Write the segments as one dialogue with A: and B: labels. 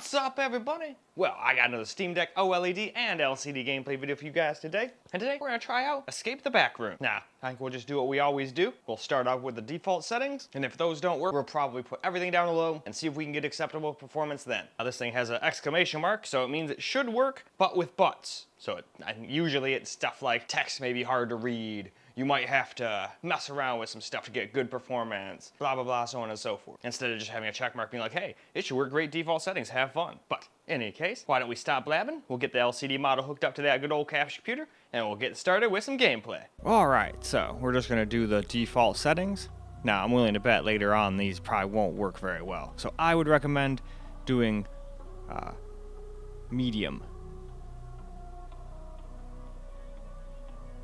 A: What's up, everybody? Well, I got another Steam Deck OLED and LCD gameplay video for you guys today. And today we're gonna try out Escape the Backrooms. Now, I think we'll just do what we always do. We'll start off with the default settings, and if those don't work, we'll probably put everything down low and see if we can get acceptable performance then. Now, this thing has an exclamation mark, so it means it should work, but with buts. So usually it's stuff like text may be hard to read, you might have to mess around with some stuff to get good performance, blah, blah, blah, so on and so forth. Instead of just having a check mark being like, hey, it should work great default settings, have fun. But in any case, why don't we stop blabbing? We'll get the LCD model hooked up to that good old capture computer, and we'll get started with some gameplay. All right, so we're just gonna do the default settings. Now, I'm willing to bet later on these probably won't work very well. So I would recommend doing medium.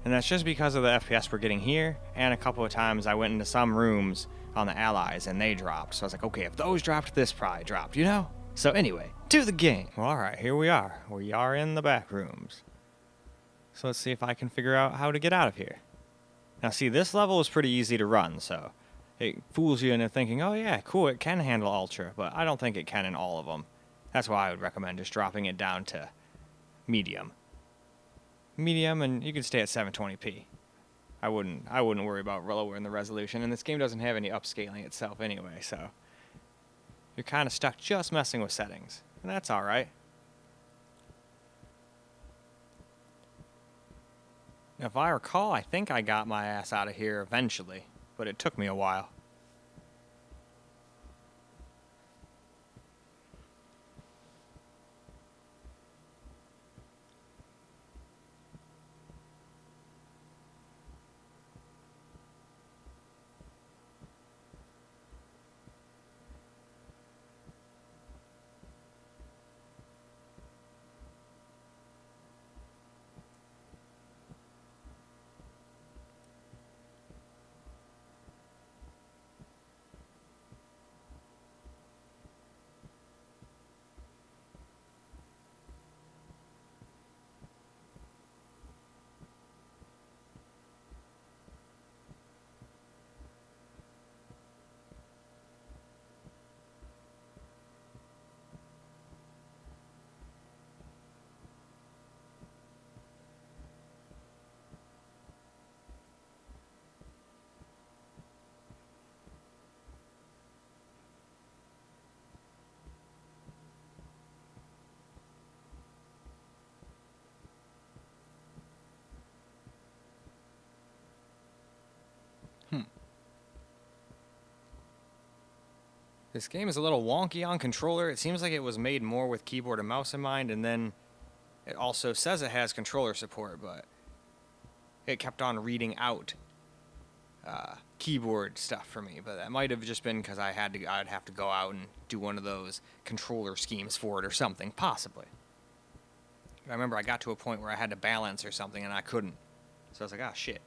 A: And that's just because of the FPS we're getting here, and a couple of times I went into some rooms on the Allies and they dropped. So I was like, okay, if those dropped, this probably dropped, you know? So anyway, to the game. Well, alright, here we are. We are in the back rooms. So let's see if I can figure out how to get out of here. Now see, this level is pretty easy to run, so it fools you into thinking, oh yeah, cool, it can handle Ultra, but I don't think it can in all of them. That's why I would recommend just dropping it down to medium. Medium, and you can stay at 720p. I wouldn't worry about lowering the resolution, and this game doesn't have any upscaling itself anyway, so you're kind of stuck just messing with settings, and that's all right. Now, if I recall, I think I got my ass out of here eventually, but it took me a while. This game is a little wonky on controller. It seems like it was made more with keyboard and mouse in mind, and then it also says it has controller support, but it kept on reading out keyboard stuff for me. But that might have just been because I'd have to go out and do one of those controller schemes for it or something, possibly. I remember I got to a point where I had to balance or something, and I couldn't. So I was like, ah, shit.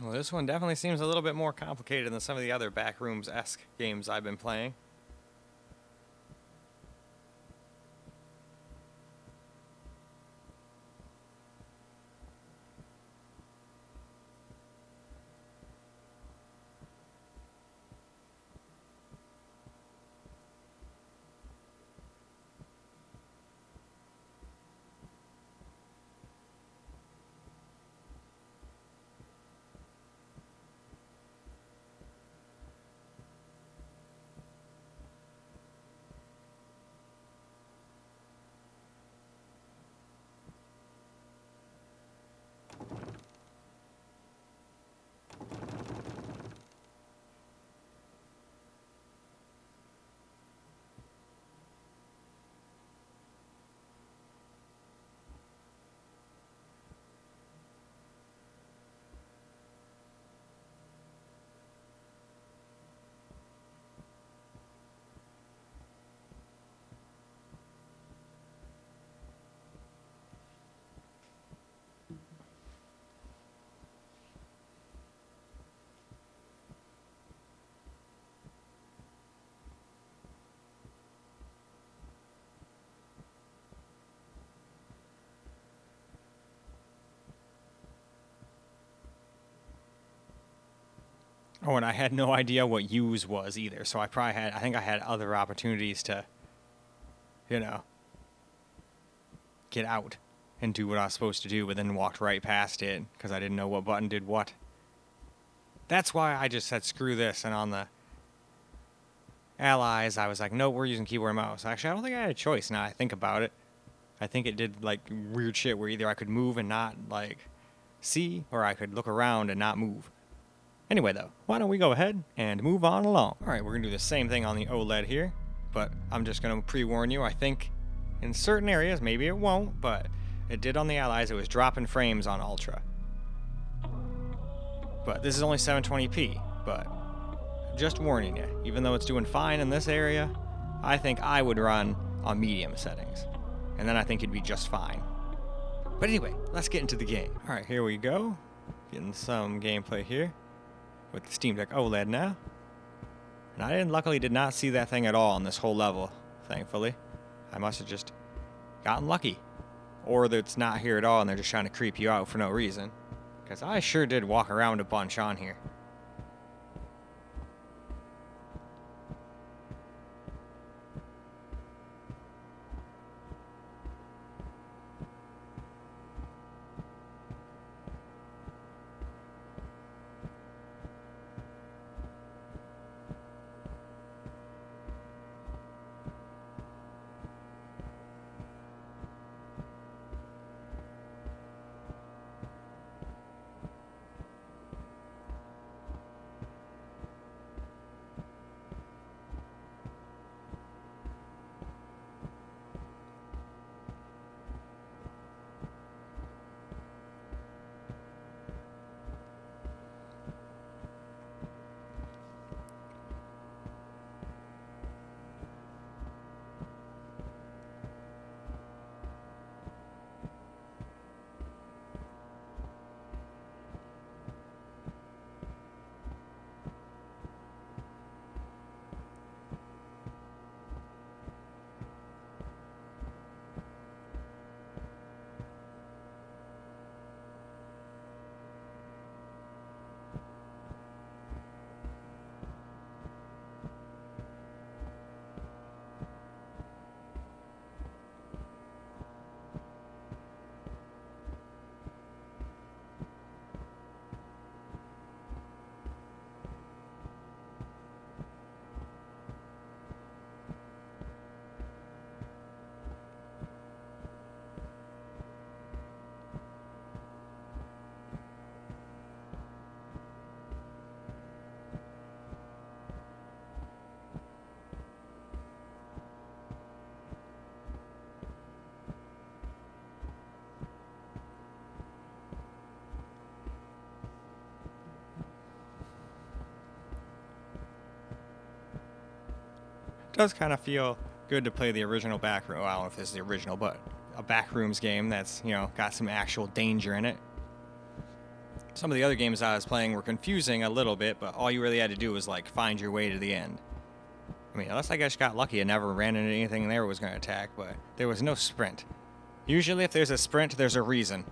A: Well, this one definitely seems a little bit more complicated than some of the other Backrooms-esque games I've been playing.
B: Oh, and I had no idea what use was either, so I think I had other opportunities to, you know, get out and do what I was supposed to do, but then walked right past it because I didn't know what button did what. That's why I just said screw this, and on the Allies, I was like, no, we're using keyboard and mouse. Actually, I don't think I had a choice now I think about it. I think it did, like, weird shit where either I could move and not, like, see, or I could look around and not move. Anyway, though, why don't we go ahead and move on along? All right, we're going to do the same thing on the OLED here, but I'm just going to pre-warn you. I think in certain areas, maybe it won't, but it did on the Allies. It was dropping frames on Ultra. But this is only 720p, but just warning you, even though it's doing fine in this area, I think I would run on medium settings, and then I think it'd be just fine. But anyway, let's get into the game. All right, here we go. Getting some gameplay here with the Steam Deck OLED now. And I luckily did not see that thing at all on this whole level, thankfully. I must have just gotten lucky. Or that it's not here at all and they're just trying to creep you out for no reason. Because I sure did walk around a bunch on here. Does kind of feel good to play the original Backrooms. Well, I don't know if this is the original, but a Backrooms game that's, you know, got some actual danger in it. Some of the other games I was playing were confusing a little bit, but all you really had to do was, like, find your way to the end. I mean, unless I guess got lucky and never ran into anything there was going to attack, but there was no sprint. Usually if there's a sprint, there's a reason.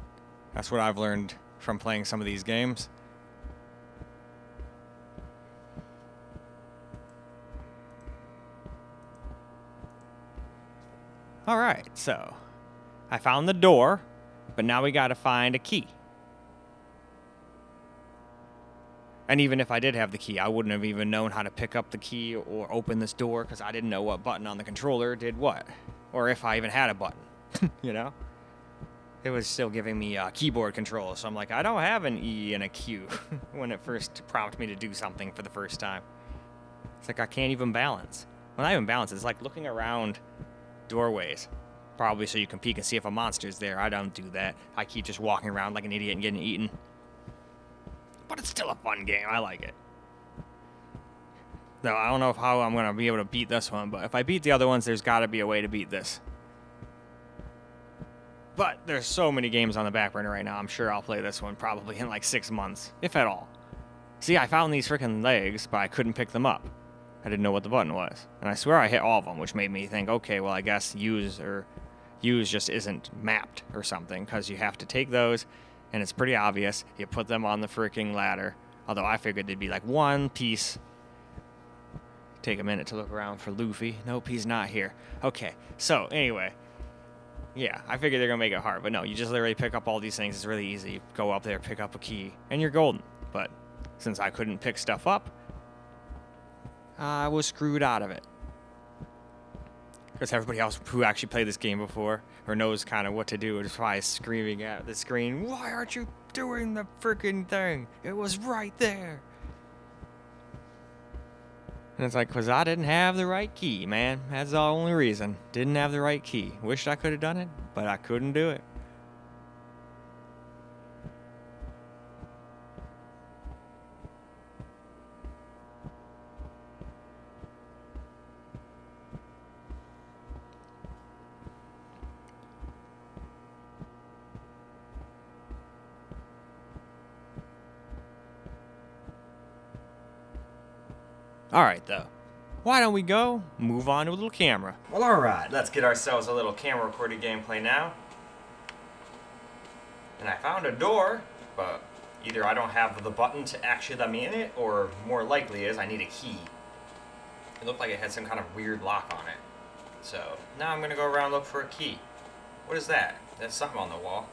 B: That's what I've learned from playing some of these games. Alright, so I found the door, but now we gotta find a key. And even if I did have the key, I wouldn't have even known how to pick up the key or open this door because I didn't know what button on the controller did what. Or if I even had a button, you know? It was still giving me keyboard control, so I'm like, I don't have an E and a Q when it first prompted me to do something for the first time. It's like I can't even balance. When I even balance, it's like looking around doorways, probably so you can peek and see if a monster's there. I don't do that. I keep just walking around like an idiot and getting eaten. But it's still a fun game. I like it. Though I don't know how I'm gonna be able to beat this one, but if I beat the other ones, there's got to be a way to beat this. But there's so many games on the back burner right now. I'm sure I'll play this one probably in like 6 months, if at all. See, I found these freaking legs, but I couldn't pick them up. I didn't know what the button was. And I swear I hit all of them, which made me think, okay, well, I guess use just isn't mapped or something, because you have to take those, and it's pretty obvious. You put them on the freaking ladder Although I figured there'd be like one piece. Take a minute to look around for Luffy. Nope, he's not here. Okay, so anyway. Yeah, I figured they're going to make it hard. But no, you just literally pick up all these things. It's really easy. Go up there, pick up a key, and you're golden. But since I couldn't pick stuff up, I was screwed out of it. Because everybody else who actually played this game before or knows kind of what to do is probably screaming at the screen, "Why aren't you doing the freaking thing? It was right there." And it's like, because I didn't have the right key, man. That's the only reason. Didn't have the right key. Wished I could have done it, but I couldn't do it. Alright, though. Why don't we go move on to a little camera? Well, alright. Let's get ourselves a little camera recorded gameplay now. And I found a door, but either I don't have the button to actually let me in it, or more likely is I need a key. It looked like it had some kind of weird lock on it. So, now I'm going to go around and look for a key. What is that? That's something on the wall.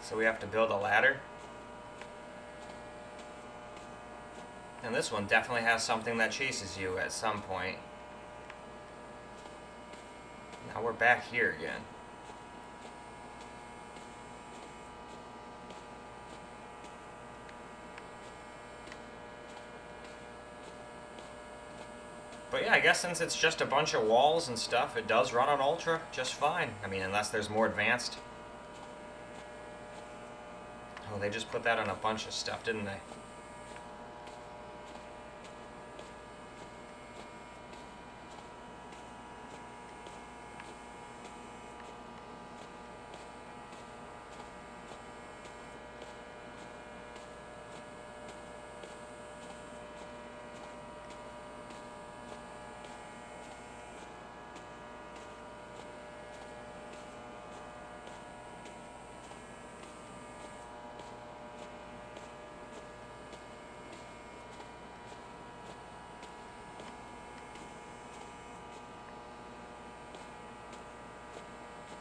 B: So we have to build a ladder. And this one definitely has something that chases you at some point. Now we're back here again. But yeah, I guess since it's just a bunch of walls and stuff, it does run on Ultra just fine. I mean, unless there's more advanced. Oh, they just put that on a bunch of stuff, didn't they?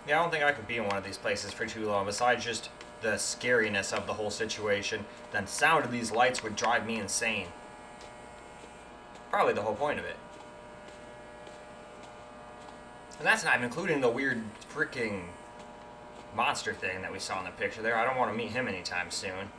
B: Yeah, I don't think I could be in one of these places for too long, besides just the scariness of the whole situation. The sound of these lights would drive me insane. Probably the whole point of it. And that's not even including the weird freaking monster thing that we saw in the picture there. I don't want to meet him anytime soon.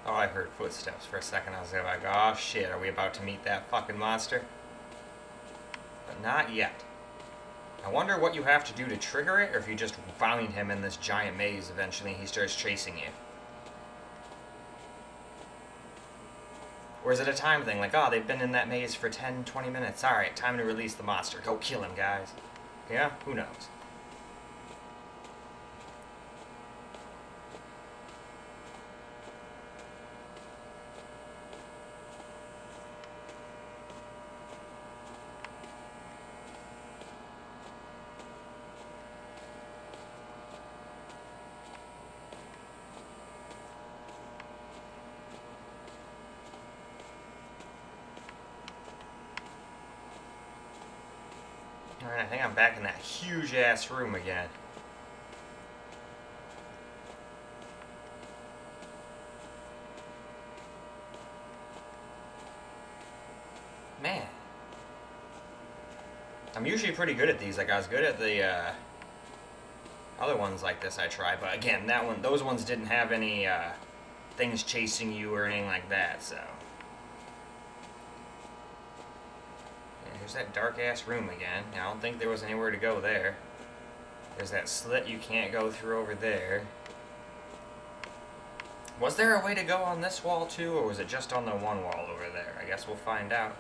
B: Oh, I heard footsteps for a second. I was like, oh shit, are we about to meet that fucking monster? But not yet. I wonder what you have to do to trigger it, or if you just find him in this giant maze eventually and he starts chasing you. Or is it a time thing? Like, oh, they've been in that maze for 10, 20 minutes. Alright, time to release the monster. Go kill him, guys. Yeah? Who knows? Alright, I think I'm back in that huge ass room again. Man. I'm usually pretty good at these. Like, I was good at the other ones like this I tried, but again, those ones didn't have any things chasing you or anything like that, so. Yeah, here's that dark ass room again. I don't think there was anywhere to go there. There's that slit you can't go through over there. Was there a way to go on this wall too, or was it just on the one wall over there? I guess we'll find out.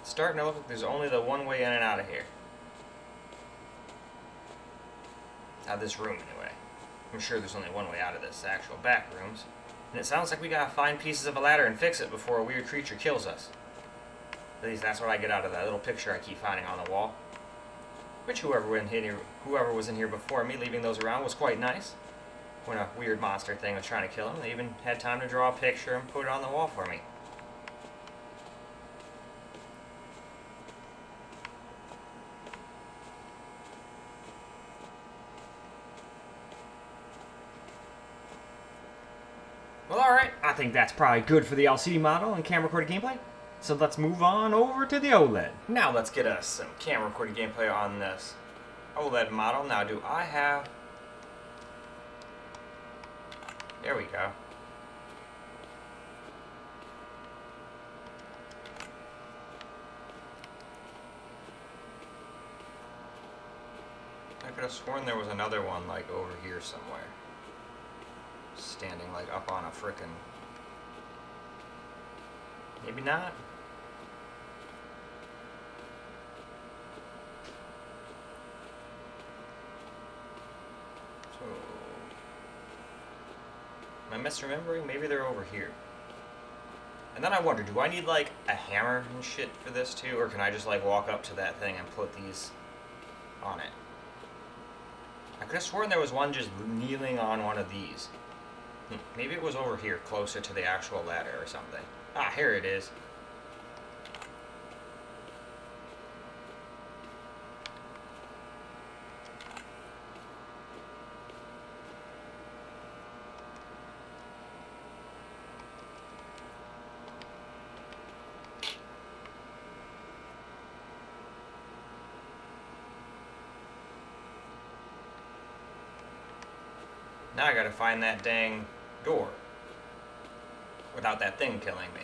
B: It's starting to look like there's only the one way in and out of here. Out of this room, anyway. I'm sure there's only one way out of this actual back rooms. And it sounds like we gotta find pieces of a ladder and fix it before a weird creature kills us. At least that's what I get out of that little picture I keep finding on the wall. Which whoever was in here before me leaving those around was quite nice. When a weird monster thing was trying to kill him, they even had time to draw a picture and put it on the wall for me. Well, alright, I think that's probably good for the LCD model and camera recorded gameplay. So let's move on over to the OLED. Now let's get us some camera recorded gameplay on this OLED model. Now do I have... There we go. I could have sworn there was another one like over here somewhere. Standing like up on a frickin'... Maybe not. So... Am I misremembering? Maybe they're over here. And then I wonder, do I need like a hammer and shit for this too? Or can I just like walk up to that thing and put these on it? I could have sworn there was one just kneeling on one of these. Maybe it was over here, closer to the actual ladder or something. Ah, here it is. Now I gotta find that dang door without that thing killing me.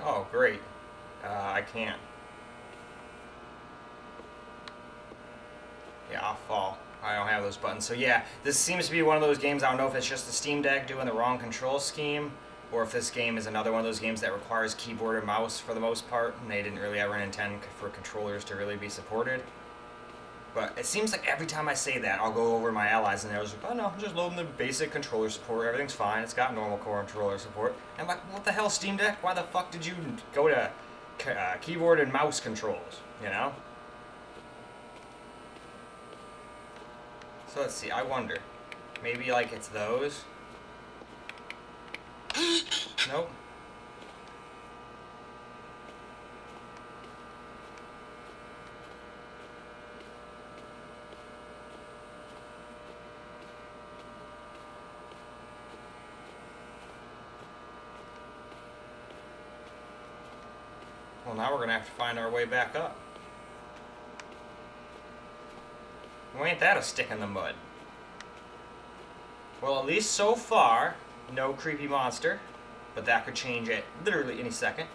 B: Oh, great. I can't. Yeah, I'll fall. I don't have those buttons. So yeah, this seems to be one of those games, I don't know if it's just the Steam Deck doing the wrong control scheme, or if this game is another one of those games that requires keyboard and mouse for the most part, and they didn't really ever intend for controllers to really be supported. But it seems like every time I say that, I'll go over to my allies and they're just like, oh no, I'm just loading the basic controller support, everything's fine, it's got normal core controller support. And I'm like, what the hell, Steam Deck? Why the fuck did you go to keyboard and mouse controls, you know? So let's see, I wonder. Maybe like it's those? Nope. Well, now we're going to have to find our way back up. Well, ain't that a stick in the mud? Well, at least so far, no creepy monster. But that could change at literally any second.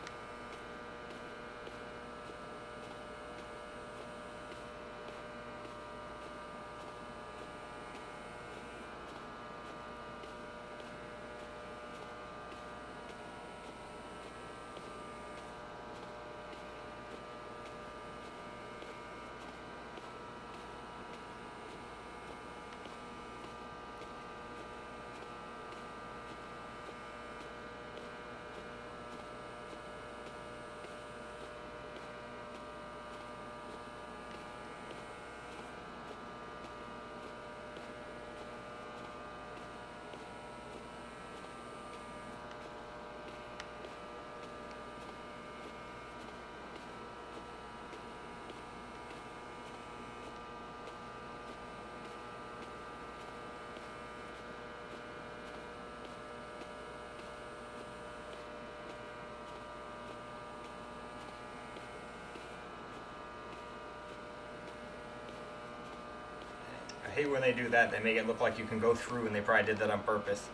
B: I hate when they do that. They make it look like you can go through, and they probably did that on purpose.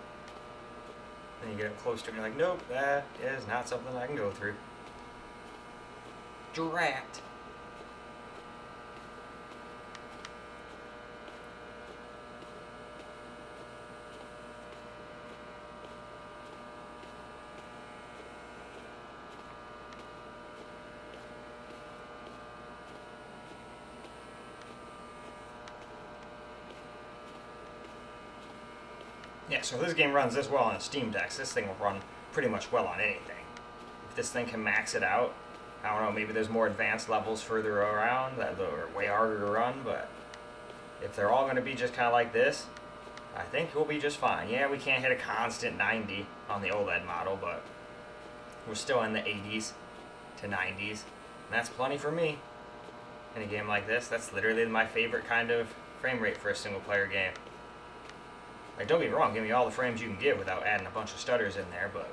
B: Then you get up close to it, and you're like, nope, that is not something I can go through. Drat. Yeah, so this game runs this well on Steam Deck. This thing will run pretty much well on anything. If this thing can max it out, I don't know, maybe there's more advanced levels further around that are way harder to run, but if they're all going to be just kind of like this, I think we'll be just fine. Yeah, we can't hit a constant 90 on the OLED model, but we're still in the 80s to 90s, and that's plenty for me in a game like this. That's literally my favorite kind of frame rate for a single player game. Like, don't get me wrong, give me all the frames you can get without adding a bunch of stutters in there, but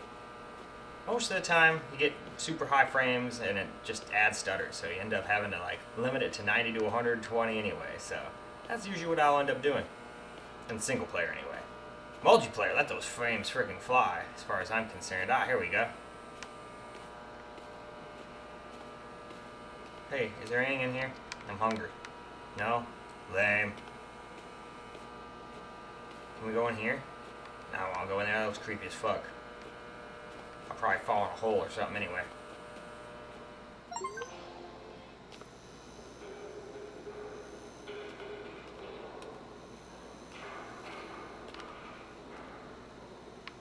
B: most of the time you get super high frames and it just adds stutters, so you end up having to like limit it to 90 to 120 anyway, so that's usually what I'll end up doing. In single player anyway. Multiplayer, let those frames freaking fly, as far as I'm concerned. Ah, here we go. Hey, is there anything in here? I'm hungry. No? Lame. Can we go in here? No, I won't go in there. That looks creepy as fuck. I'll probably fall in a hole or something anyway.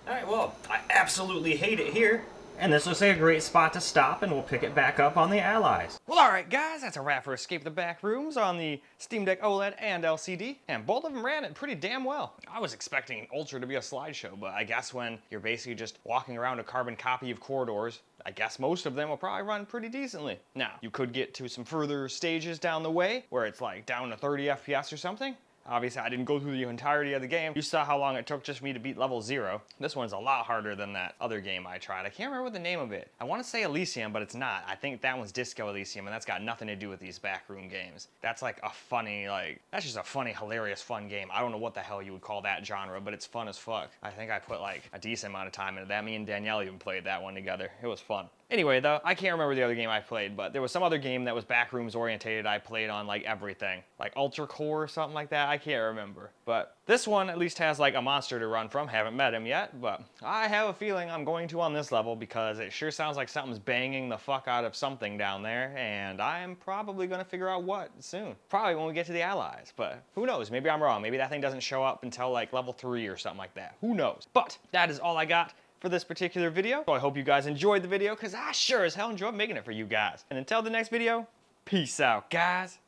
B: Alright, well, I absolutely hate it here. And this looks like a great spot to stop, and we'll pick it back up on the Allies.
A: Well, alright guys, that's a wrap for Escape the Backrooms on the Steam Deck OLED and LCD, and both of them ran it pretty damn well. I was expecting Ultra to be a slideshow, but I guess when you're basically just walking around a carbon copy of corridors, I guess most of them will probably run pretty decently. Now, you could get to some further stages down the way, where it's like down to 30 FPS or something. Obviously, I didn't go through the entirety of the game. You saw how long it took just for me to beat level 0. This one's a lot harder than that other game I tried. I can't remember the name of it. I want to say Elysium, but it's not. I think that one's Disco Elysium, and that's got nothing to do with these backroom games. That's like a funny, that's just a funny, hilarious, fun game. I don't know what the hell you would call that genre, but it's fun as fuck. I think I put like a decent amount of time into that. Me and Danielle even played that one together. It was fun. Anyway, though, I can't remember the other game I played, but there was some other game that was backrooms orientated I played on like everything. Like Ultra Core or something like that, I can't remember. But this one at least has like a monster to run from. Haven't met him yet, but I have a feeling I'm going to on this level because it sure sounds like something's banging the fuck out of something down there, and I'm probably gonna figure out what soon. Probably when we get to the Allies, but who knows? Maybe I'm wrong. Maybe that thing doesn't show up until like level 3 or something like that. Who knows? But that is all I got for this particular video. So I hope you guys enjoyed the video, because I sure as hell enjoyed making it for you guys. And until the next video, peace out, guys.